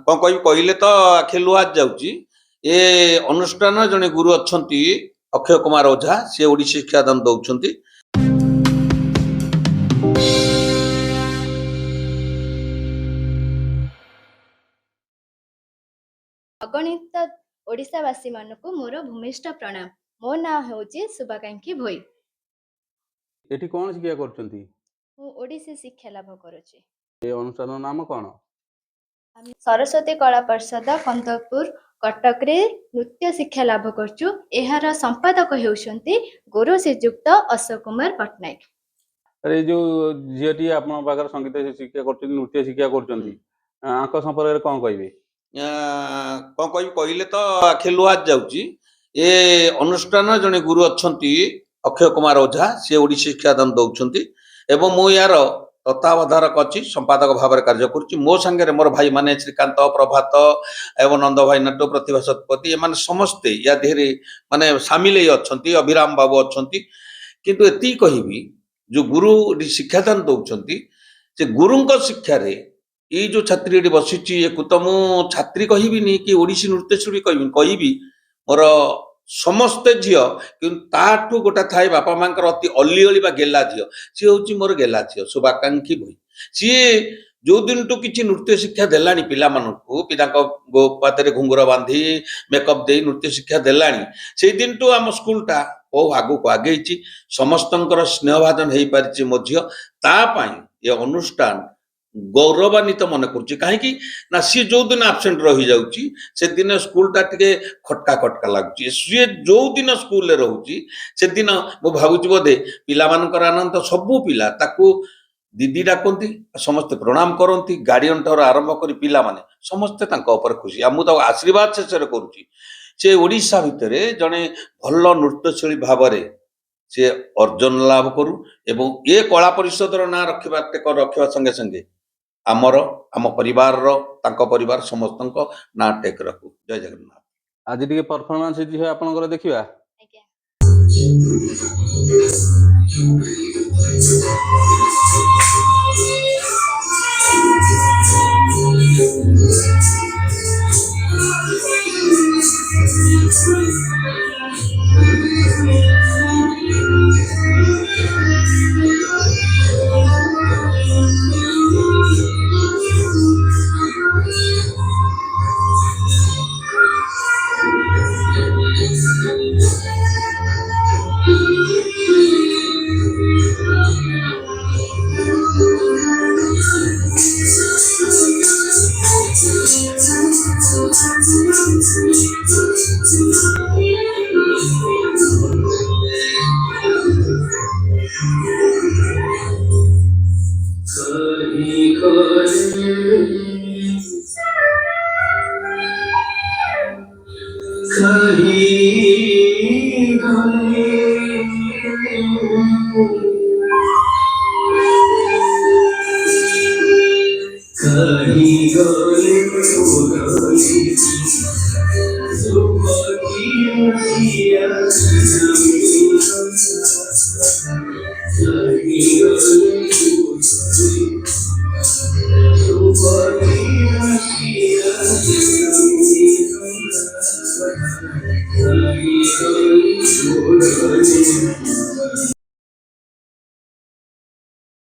कौन कहले तो आखे लुआ जाऊँगी ए अनुष्ठान जड़े गुरु अच्छा अक्षय कुमार ओझा सी ओडिसी शिक्षादान दौरान। अगणित ओडिशावासी मानकु मोर भूमिष्ठ प्रणाम। मो ना होची शुभाकांक्षी भोई। एठी कौन शिक्षा करछंती? मु ओडिसी शिक्षा लाभ करूची। ए अनुष्ठान नाम कौन? सरस्वती कला परिषद कंदपुर कटक रे नृत्य शिक्षा लाभ करछु। एहार संपादक हेउछंती गुरु श्रीयुक्त अशोक कुमार पटनायक। अरे जो झीटी आपन पाकर संगीत शिक्षा करछंती नृत्य शिक्षा करछंती आंक संपर्क रे कौन कहबे? कौन कहले तो आखे लुआ जाऊँगी ए अनुष्ठान जड़े गुरु अच्छा अक्षय कुमार ओझा सी ओडिसी शिक्षादान दौरान एवं मु यार तत्वावधारक अच्छी संपादक भाव में कार्य करुच्ची। मो सांगे मोर भाई माने श्रीकांत प्रभात एवं नंद भाई नाट्य प्रतिभा शतपथी एम समस्ते या देहरे माने सामिल अच्छा अभिराम बाबू अच्छा किंतु एति कहबी जो गुरु शिक्षादान दौरान से गुरु शिक्षा रे ये जो छात्री ये बसी तो मु छात्री कहबी कि ओडिसी नृत्यशिल्पी कहबी मोर समस्ते झील कि ताठू गोटा थाए बापा माँ अति अली अली गेला झील सी हूँ मोर गेला झील शुभाकांक्षी भई। सी जो दिन टू किसी नृत्य शिक्षा देलानी पिला मानकु पिला पादरे घुंगुर बांधी मेकअप दे नृत्य शिक्षा देलानी से दिन टू आम स्कूलटा बहुत आगू आगे समस्तंकर स्नेहभाजन हो पारि मो झील तापाई ये अनुष्ठान गौरवान्वित मन करुच्ची कहीं ना सी जो दिन आबसेंट रही जाऊँगी से दिन स्कूलटा टे खटका खटका लगुच सी जो दिन स्कूल रोचे से दिन मु भावुची बोधे पिला मानकर आनंद सबू पिला ताकू दीदी डाकती समस्ते प्रणाम करती गार्डियन ठार आरंभ कर पिला माने समस्ते खुशी मुझे आशीर्वाद शेष करुच्ची से ओडिशा भितर जड़े भल नृत्यशिल्पी भाव में से अर्जन लाभ करू एवं ये कला परिषद ना रखा संगे संगे आमर आम परिवार परिवार समस्त ना टेक रखू। जय जगन्नाथ। आज टिके परफॉर्मेंस जी आपनकर देखिबा।